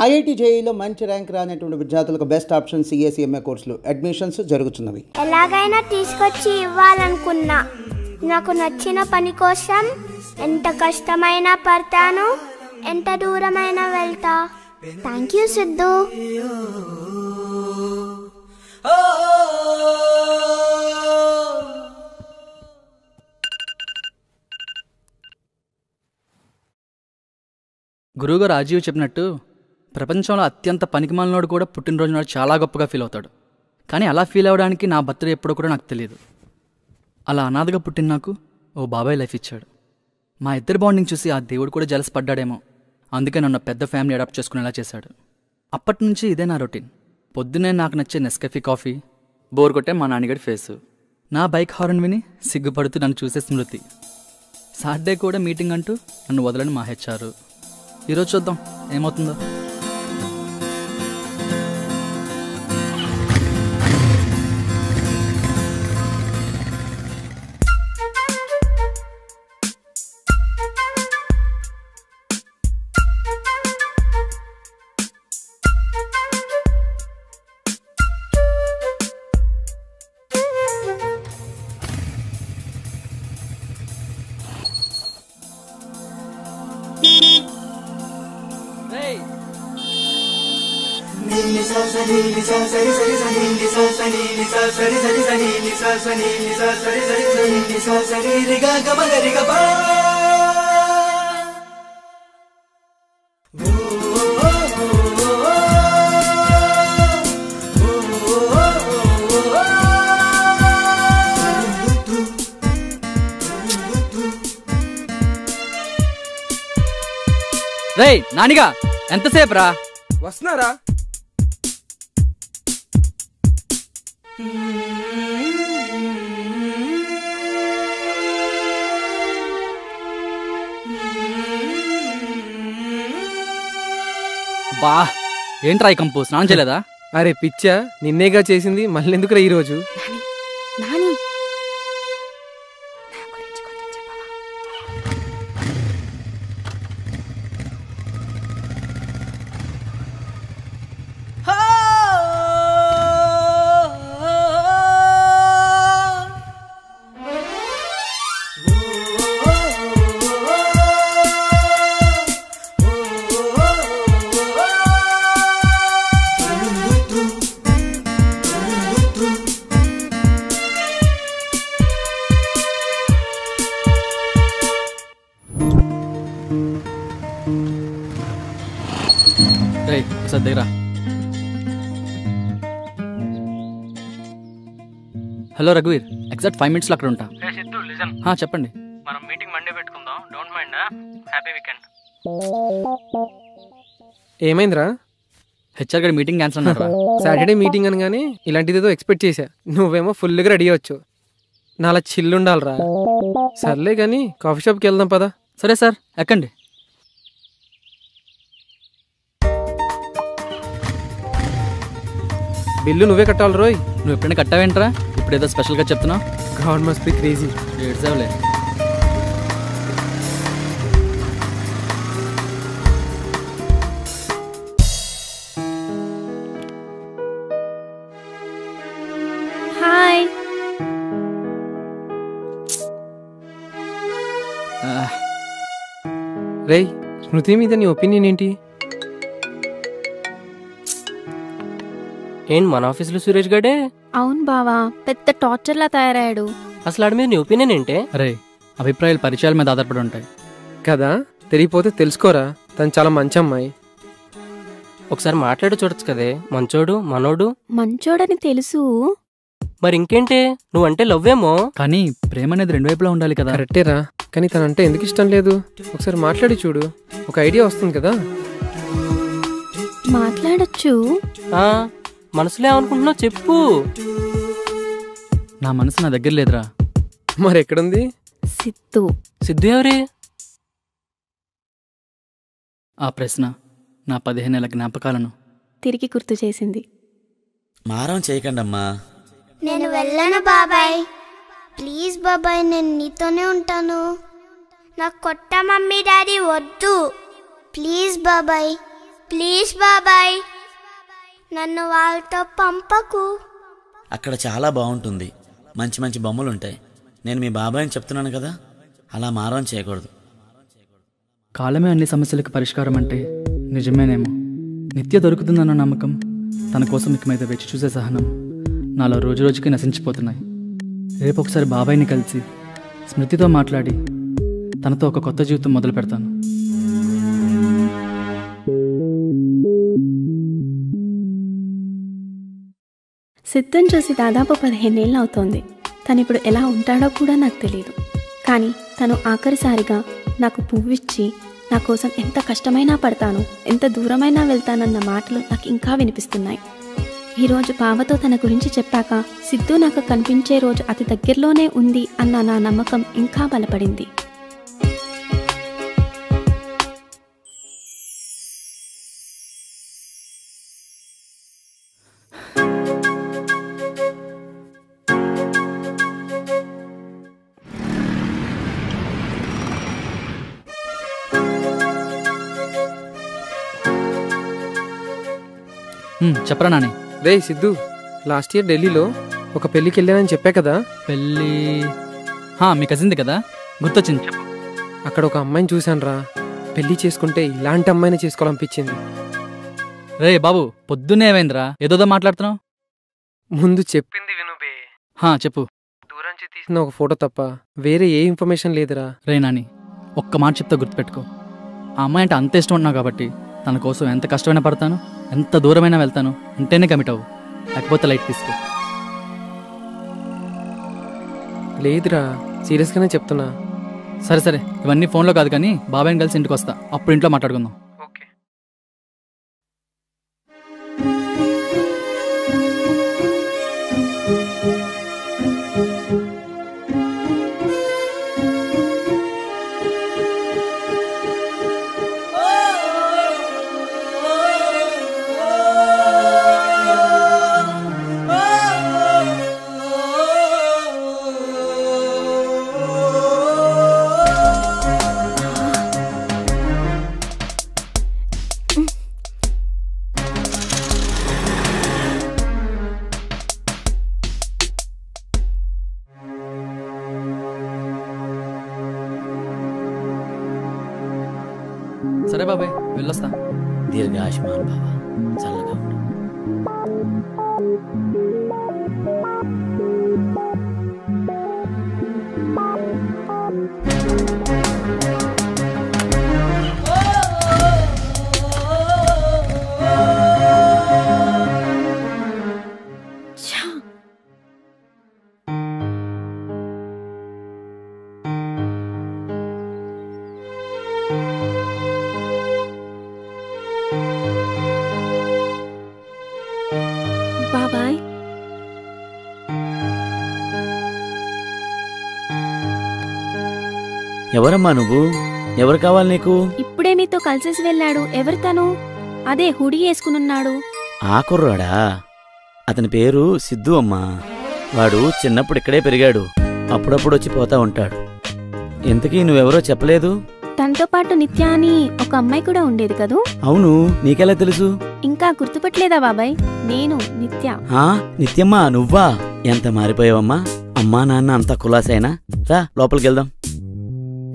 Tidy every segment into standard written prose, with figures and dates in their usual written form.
IIT జేఈలో మంచి rank రానటువంటి విద్యార్థులకు బెస్ట్ ఆప్షన్ సిఎస్ఈఎంఏ కోర్సులు అడ్మిషన్స్ జరుగుతున్నవి. ఎలాగైనా తీసుకొచ్చి ఇవ్వాలనుకున్నా. నాకు నచ్చిన పని కోసం ఎంత కష్టమైనా పడతాను, ఎంత దూరమైనా వెళ్తా. Thank you Siddhu. గురువుగారు రాజీవ్ చెప్పినట్టు ప్రపంచంలో అత్యంత పనికిమాలినోడు కూడా పుట్టినరోజు నాడు చాలా గొప్పగా ఫీల్ అవుతాడు. కానీ అలా ఫీల్ అవ్వడానికి నా బర్త్డే ఎప్పుడో కూడా నాకు తెలియదు. అలా అనాథగా పుట్టిన నాకు ఓ బాబాయ్ లైఫ్ ఇచ్చాడు. మా ఇద్దరి బాండింగ్ చూసి ఆ దేవుడు కూడా జలస్ పడ్డాడేమో. అందుకే నన్ను పెద్ద ఫ్యామిలీ అడాప్ట్ చేసుకునేలా చేశాడు. అప్పటి నుంచి ఇదే నా రొటీన్. పొద్దున్నే నాకు నచ్చే నెస్కాఫీ కాఫీ, బోర్ కొట్టే మా నాన్నగడి ఫేసు, నా బైక్ హార్న్ విని సిగ్గుపడుతూ నన్ను చూసే స్మృతి. సాటర్డే కూడా మీటింగ్ అంటూ నన్ను వదలని మా హెచ్ఆర్. ఈరోజు చూద్దాం ఏమవుతుందో. రేయ్ నానిగా, ఎంతసేపు రా? వస్తున్నారా? బా ఏంట్రా ఈ కంపు, స్నానం చేయలేదా? అరే పిచ్చా, నిన్నేగా చేసింది, మళ్ళీ ఎందుకురా ఈరోజు? నాని దగ్గర. హలో రఘువీర్, ఎగ్జాక్ట్ 5 minutes అక్కడ ఉంటా. చెప్పండి. మనం మీటింగ్ మండే పెట్టుకుందాం, డోంట్ మైండ్. Happy weekend. ఏమైందిరా? హెచ్ఆర్ గారి మీటింగ్ క్యాన్సిల్ అన్నారా? సాటర్డే మీటింగ్ అనగానే ఇలాంటిదేదో ఎక్స్పెక్ట్ చేశా. నువ్వేమో ఫుల్గా రెడీ అవ్వచ్చు, నాలా చిల్లు ఉండాలిరా. సర్లే కానీ కాఫీ షాప్కి వెళ్దాం పదా. సరే సార్, ఎక్కండి. బిల్లు నువ్వే కట్టాలి రోయ్. నువ్వు ఎప్పుడైనా కట్టావేంట్రా? ఇప్పుడు ఏదో స్పెషల్గా చెప్తున్నావు. God must be crazy. ఏడ్చావులే. హాయ్. రేయ్, స్మృతి మీద నీ ఒపీనియన్ ఏంటి? ఏంటి మన ఆఫీసులో సురేష్ గడే? అవును బావా, పెద్ద టార్చర్లా తయారయ్యాడు. అసలు ఆడి మీద నీ ఒపీనియన్ ఏంటే? అరే, అభిప్రాయాలు పరిచయాల మీద ఆధారపడి ఉంటాయి కదా. తెలియపోతే తెలుసుకోరా, తను చాలా మంచి అమ్మాయి. ఒకసారి మాట్లాడి చూడొచ్చు కదే. మంచోడు, మనోడు. మంచోడని తెలుసు. మరి ఇంకేంటే, నువ్వంటే లవ్ ఏమో. కానీ ప్రేమ అనేది 2 వైపులా ఉండాలి కదా. కరెక్టేరా, కానీ తనంటే ఎందుకు ఇష్టం లేదు? ఒకసారి మాట్లాడి చూడు, ఒక ఐడియా వస్తుంది కదా. మాట్లాడొచ్చు. మనసులో ఏమనుకుంటున్నావు చెప్పు. నా మనసు నా దగ్గర లేదురా. మరి ఎక్కడుంది? సిద్ధు. సిద్ధు ఎవరే? ఆ ప్రశ్న నా 15 ఏళ్ల జ్ఞాపకాలను తిరిగి గుర్తు చేసింది. మారం చేయకండమ్మా. నేను వెళ్ళను బాబాయ్. ప్లీజ్ బాబాయ్, నేను నీతోనే ఉంటాను. నాకు కొత్త మమ్మీ డాడీ వద్దు. ప్లీజ్ బాబాయ్, ప్లీజ్ బాబాయ్, నన్ను వాళ్ళతో పంపకు. అక్కడ చాలా బాగుంటుంది, మంచి మంచి బొమ్మలు ఉంటాయి. నేను మీ బాబాయ్ని చెప్తున్నాను కదా, అలా మారం చేయకూడదు. కాలమే అన్ని సమస్యలకు పరిష్కారం అంటే నిజమేనేమో. నిత్య దొరుకుతుందన్న నమ్మకం, తన కోసం ఇక మీద వేచి చూసే సహనం నాలో రోజు రోజుకి నశించిపోతున్నాయి. రేపు ఒకసారి బాబాయ్ని కలిసి స్మృతితో మాట్లాడి తనతో ఒక కొత్త జీవితం మొదలు పెడతాను. సిద్ధుని చూసి దాదాపు 15 ఏళ్ళు అవుతోంది. తను ఇప్పుడు ఎలా ఉంటాడో కూడా నాకు తెలియదు. కానీ తను ఆఖరిసారిగా నాకు పువ్విచ్చి నా కోసం ఎంత కష్టమైనా పడతాను, ఎంత దూరమైనా వెళ్తానన్న మాటలు నాకు ఇంకా వినిపిస్తున్నాయి. ఈరోజు పావతో తన గురించి చెప్పాక సిద్ధు నాకు కనిపించే రోజు అతి దగ్గరలోనే ఉంది అన్న నా నమ్మకం ఇంకా బలపడింది. చెప్పరా నాని. రే సిద్ధు, లాస్ట్ ఇయర్ ఢిల్లీలో ఒక పెళ్ళికి వెళ్ళానని చెప్పా కదా. పెళ్ళి మీ కజిన్ది కదా, గుర్తొచ్చింది. చెప్పు. అక్కడ ఒక అమ్మాయిని చూశాను రా. పెళ్లి చేసుకుంటే ఇలాంటి అమ్మాయిని చేసుకోవాలనిపించింది. రే బాబు, పొద్దున్నే ఏమైందిరా, ఏదోదో మాట్లాడుతున్నావు? ముందు చెప్పింది వినుబే. చెప్పు. దూరంచి తీసిన ఒక ఫోటో తప్ప వేరే ఏ ఇన్ఫర్మేషన్ లేదురా. రే నాని, ఒక్క మాట చెప్తా గుర్తుపెట్టుకో. ఆ అమ్మాయి అంటే అంత ఇష్టం ఉన్నావు కాబట్టి తన కోసం ఎంత కష్టమైనా పడతాను, ఎంత దూరమైనా వెళ్తాను అంటేనే కమిట్ అవ్వు, లేకపోతే లైట్ తీసుకో. లేదురా, సీరియస్గానే చెప్తున్నా. సరే సరే, ఇవన్నీ ఫోన్లో కాదు కానీ బాబాయ్ని కలిసి ఇంటికి వస్తా, అప్పుడు ఇంట్లో మాట్లాడుకుందాం. ఓకే. సరే బాబాయ్, వెళ్ళొస్తా. దీర్ఘాయుష్మాన్ బాబా, చల్లగా ఉండు. బాబాయ్, ఎవరమ్మా నువ్వు? ఎవరు కావాలి నీకు? ఇప్పుడే మీతో కలిసేసి వెళ్ళాడు. ఎవరు తను? అదే హుడీ వేసుకునున్నాడు. ఆ కుర్రాడా? అతని పేరు సిద్ధు అమ్మా. వాడు చిన్నప్పుడు ఇక్కడే పెరిగాడు, అప్పుడప్పుడు వచ్చి పోతా ఉంటాడు. ఇంతకీ నువ్వెవరో చెప్పలేదు? తనతో పాటు నిత్య అని ఒక అమ్మాయి కూడా ఉండేది కదూ. అవును, నీకెలా తెలుసు? ఇంకా గుర్తుపట్టలేదా బాబాయ్? నేను నిత్య. నిత్యమ్మా, నువ్వా? ఎంత మారిపోయావమ్మా. అమ్మా నాన్న అంతా కులాసైనా? రా లోపలికి వెళ్దాం.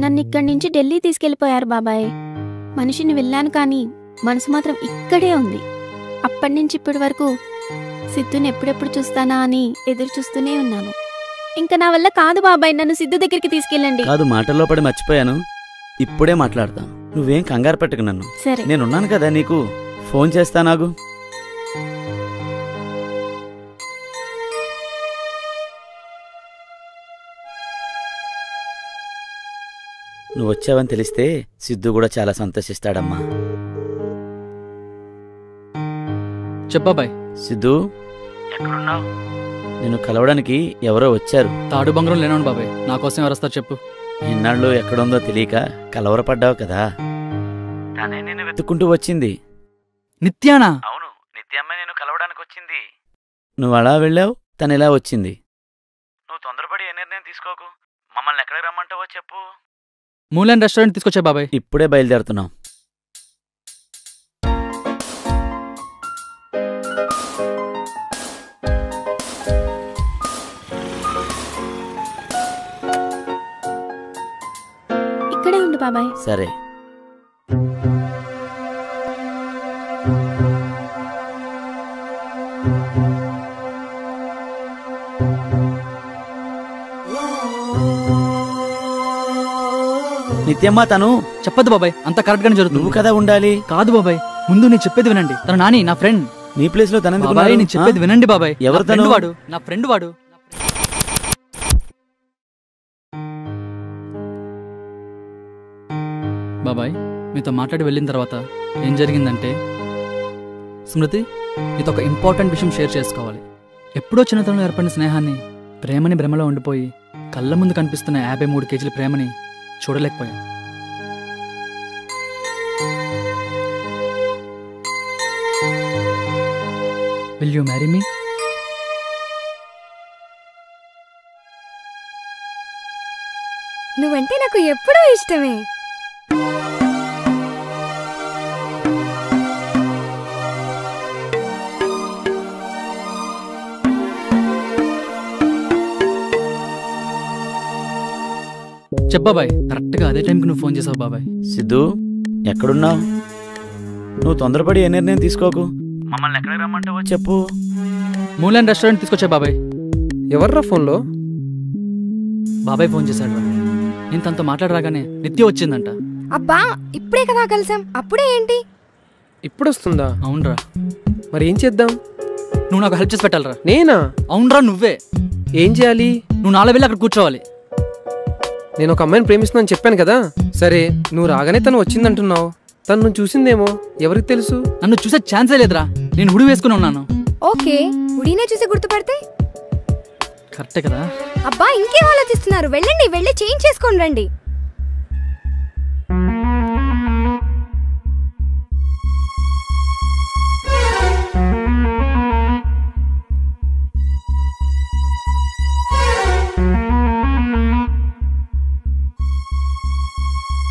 నన్ను ఇక్కడి నుంచి ఢిల్లీ తీసుకెళ్లిపోయారు బాబాయ్. మనిషిని వెళ్ళాను కానీ మనసు మాత్రం ఇక్కడే ఉంది. అప్పటినుంచి ఇప్పటి వరకు సిద్ధుని ఎప్పుడెప్పుడు చూస్తానా అని ఎదురు చూస్తూనే ఉన్నాను. ఇంకా నా వల్ల కాదు బాబాయ్, నన్ను సిద్ధు దగ్గరికి తీసుకెళ్ళండి. కాదు, మాటల్లో పడి మర్చిపోయాను, ఇప్పుడే మాట్లాడతాను. నువ్వేం కంగారు పెట్టుకు నన్ను. సరే, నేనున్నాను కదా నీకు. ఫోన్ చేస్తా నాకు. నువ్వు వచ్చావని తెలిస్తే సిద్ధు కూడా చాలా సంతోషిస్తాడమ్మా. చెప్పబాయ్. సిద్ధు, ఎక్కడున్నావు? నిన్ను కలవడానికి ఎవరో వచ్చారు. తాడు బంగారం లేనోడు బాబాయ్, నా కోసం ఎవరు వస్తారు చెప్పు. ఎన్నాళ్ళు ఎక్కడుందో తెలియక కలవరపడ్డావు కదా, తనే నేను వెతుక్కుంటూ వచ్చింది. నిత్యానా? అవును, నిత్యమ్మ నేను కలవడానికి వచ్చింది. నువ్వు అలా వెళ్ళావు, తను ఇలా వచ్చింది. నువ్వు తొందరపడి ఏ నిర్ణయం తీసుకోకు. మమ్మల్ని ఎక్కడికి రమ్మంటావో చెప్పు. మూలన్ రెస్టారెంట్ తీసుకొచ్చా బాబాయ్. ఇప్పుడే బయలుదేరుతున్నాం. బాబాయ్. సరే. నిత్యమ్మ తను చెప్పదు బాబాయ్, అంత కరెక్ట్ గానే జరుగుతుంది. నువ్వు కదా ఉండాలి. కాదు బాబాయ్, ముందు నేను చెప్పేది వినండి. తన నాని నా ఫ్రెండ్. నీ ప్లేస్ లో తన బాబాయ్ నేను చెప్పేది వినండి బాబాయ్. ఎవరు నా ఫ్రెండ్ వాడు, నా ఫ్రెండ్ వాడు. బాబాయ్ మీతో మాట్లాడి వెళ్ళిన తర్వాత ఏం జరిగిందంటే, స్మృతి నీతో ఒక ఇంపార్టెంట్ విషయం షేర్ చేసుకోవాలి. ఎప్పుడో చిన్నతనంలో ఏర్పడిన స్నేహాన్ని, ప్రేమని భ్రమలో ఉండిపోయి కళ్ళ ముందు కనిపిస్తున్న 53 కేజీల ప్రేమని చూడలేకపోయాను. Will you marry me? నువ్వంటే నాకు ఎప్పుడూ ఇష్టమే. చెప్పబాయ్, కరెక్ట్గా అదే టైంకి నువ్వు ఫోన్ చేసావు బాబాయ్. సిద్ధు ఎక్కడున్నావు? నువ్వు తొందరపడి ఏ నిర్ణయం తీసుకోకు. మమ్మల్ని ఎక్కడికి రమ్మంటావో చెప్పు. మూలాన్ రెస్టారెంట్ తీసుకొచ్చా బాబాయ్. ఎవర్రా ఫోన్లో? బాబాయ్ ఫోన్ చేశాడు. నేను తనతో మాట్లాడరాగానే నిత్య వచ్చిందంట. అబ్బా ఇప్పుడే కదా కలిసాం, అప్పుడే ఏంటి? ఇప్పుడు వస్తుందా? అవునరా. మరి ఏం చేద్దాం? నువ్వు నాకు హెల్ప్ చేసి పెట్టాలరా. నేనా? అవునరా నువ్వే. ఏం చేయాలి? నువ్వు 4 వేలు అక్కడ కూర్చోవాలి. నేను ఒక అమ్మాయిని ప్రేమిస్తున్నాను చెప్పాను కదా. సరే నువ్వు రాగానే తను వచ్చిందంటున్నావు. తను నువ్వు చూసిందేమో, ఎవరికి తెలుసు? నన్ను చూసే ఛాన్సే లేదురా. నేను హుడి వేసుకుని ఉన్నాను. ఓకే, ఉడినే చూసి గుర్తుపడితే కరెక్టే కదా. అబ్బా ఇంకేం ఆలోచిస్తున్నారు? వెళ్ళండి, వెళ్ళి చేంజ్ చేసుకొని రండి.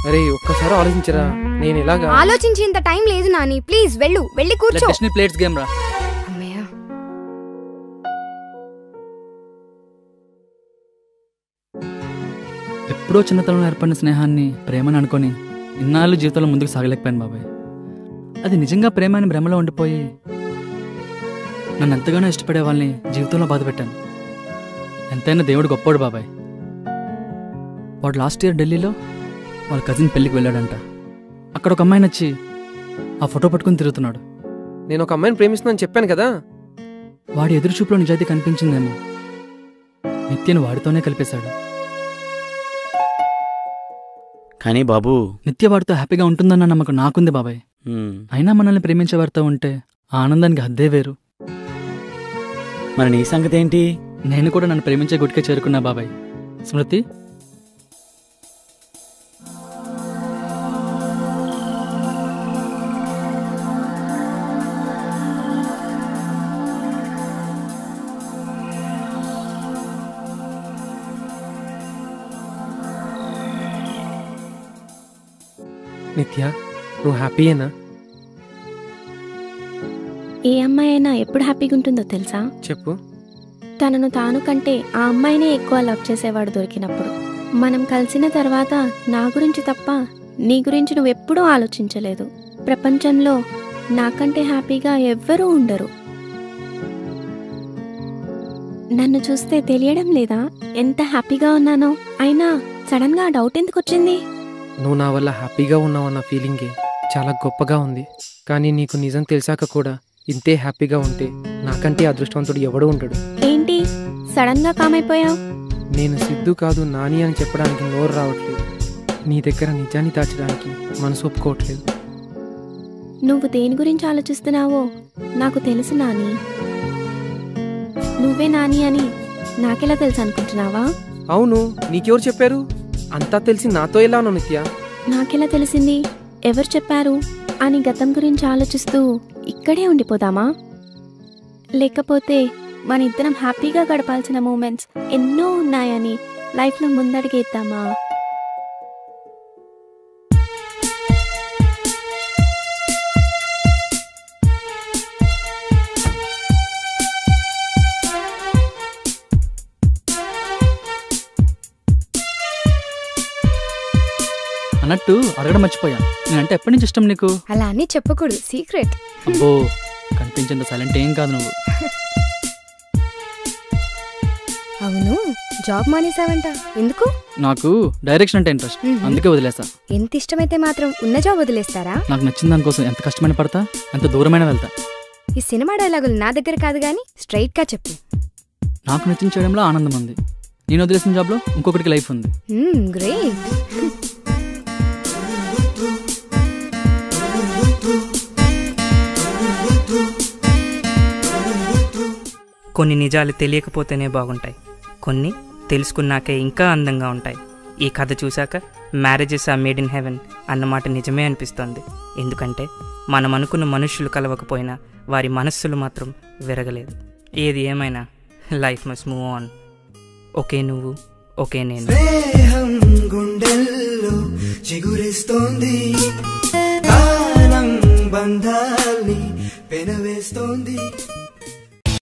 అరే ఒక్కసారి ఆలోచించరా. నేను ఇలాగా ఆలోచించి ఇంత టైం లేదు నాని. ప్లీజ్ వెళ్ళు, వెళ్ళి కూర్చో. ప్లేట్స్ గేమ్ రా. అమ్మయ్య, ఎప్పుడో చిన్నతనంలో ఏర్పడిన స్నేహాన్ని ప్రేమని అనుకొని ఇన్నాళ్ళు జీవితంలో ముందుకు సాగలేకపోయాను బాబాయ్. అది నిజంగా ప్రేమ అని భ్రమలో ఉండిపోయి నన్ను ఎంతగానో ఇష్టపడే వాళ్ళని జీవితంలో బాధ పెట్టాను. ఎంతైనా దేవుడు గొప్పోడు బాబాయ్. వాడు లాస్ట్ ఇయర్ ఢిల్లీలో వాళ్ళ కజిన్ పెళ్ళికి వెళ్ళాడంట. అక్కడ ఒక అమ్మాయిని వచ్చి ఆ ఫోటో పట్టుకుని తిరుగుతున్నాడు. నేను ఒక అమ్మాయిని ప్రేమిస్తున్నాను చెప్పాను కదా. వాడి ఎదురు చూపులో నిజాయితీ కనిపించిందేమో. నిత్యను వాడితోనే కలిపేశాడు. కానీ బాబు, నిత్య వాడితో హ్యాపీగా ఉంటుందన్న నమ్మకం నాకుంది బాబాయ్. అయినా మనల్ని ప్రేమించే వారితో ఉంటే ఆ ఆనందానికి హద్దే వేరు. మరి నీ సంగతి ఏంటి? నేను కూడా నన్ను ప్రేమించే గుడికే చేరుకున్నా బాబాయ్. స్మృతి నిత్య నువ్వు హ్యాపీయేనా? ఏ అమ్మాయి అయినా ఎప్పుడు హ్యాపీగా ఉంటుందో తెలుసా? చెప్పు. తనను తాను కంటే ఆ అమ్మాయినే ఎక్కువ లవ్ చేసేవాడు దొరికినప్పుడు. మనం కలిసిన తర్వాత నా గురించి తప్ప నీ గురించి నువ్వెప్పుడూ ఆలోచించలేదు. ప్రపంచంలో నాకంటే హ్యాపీగా ఎవ్వరూ ఉండరు. నన్ను చూస్తే తెలియడం లేదా ఎంత హ్యాపీగా ఉన్నానో? అయినా సడన్ గా డౌట్ ఎందుకు వచ్చింది? నువ్వు నా వల్ల హ్యాపీగా ఉన్నావన్న ఫీలింగే చాలా గొప్పగా ఉంది. కానీ నీకు నిజం తెలిసాక కూడా ఇంతే హ్యాపీగా ఉంటే నాకంటే అదృష్టవంతుడు ఎవడూ ఉండడు. ఏంటి సడన్ గా కామైపోయావు? నేను సిద్ధు కాదు నాని అని చెప్పడానికి నోరు రావట్లేదు. నీ దగ్గర నిజాన్ని దాచడానికి మనసు ఒప్పుకోవట్లేదు. నువ్వు దేని గురించి ఆలోచిస్తున్నావో నాకు తెలుసు నాని. నువ్వే నాని అని నాకెలా తెలుసు అనుకుంటున్నావా? అవును, నీకెవరు చెప్పారు? అంతా తెలిసి నాతో ఎలానో నిత్య? నాకెలా తెలిసింది? ఎవరు చెప్పారు అని గతం గురించి ఆలోచిస్తూ ఇక్కడే ఉండిపోదామా? లేకపోతే మన ఇద్దరం హ్యాపీగా గడపాల్సిన మూమెంట్స్ ఎన్నో ఉన్నాయని లైఫ్లో ముందడిగేద్దామా? అన్న అన్నట్టు అడగడం మర్చిపోయా, నేనంటే ఎప్పటి నుంచి ఇష్టం నీకు? అలా అని చెప్పకూడదు, సీక్రెట్. అబ్బో, కనిపించేంత సైలెంట్ ఏం కాదు నువ్వు. అవును, జాబ్ మానేసావంట, ఎందుకు? నాకు డైరెక్షన్ అంటే ఇంట్రెస్ట్, అందుకే వదిలేసా. ఎంత ఇష్టమైతే మాత్రం ఉన్న జాబ్ వదిలేస్తారా? నాకు నచ్చిన దానికోసం ఎంత కష్టమైన పడతా, ఎంత దూరమైన వెళ్తా. ఈ సినిమా డైలాగులు నా దగ్గర కాదు గానీ స్ట్రైట్ గా చెప్పు. నాకు నచ్చించడంలో ఆనందం ఉంది, నేను వదిలేసిన జాబ్లో ఇంకొకటికి లైఫ్ ఉంది. గ్రేట్. కొన్ని నిజాలు తెలియకపోతేనే బాగుంటాయి, కొన్ని తెలుసుకున్నాకే ఇంకా అందంగా ఉంటాయి. ఈ కథ చూశాక marriages are made in heaven అన్నమాట నిజమే అనిపిస్తోంది. ఎందుకంటే మనం అనుకున్న మనుషులు కలవకపోయినా వారి మనస్సులు మాత్రం విరగలేదు. ఏది ఏమైనా లైఫ్ మస్ట్ మూవ్ ఆన్. ఒకే నువ్వు, ఒకే నేను. గుండెల్లో చిగురిస్తోంది, బంధాల్ని పెనవేస్తోంది.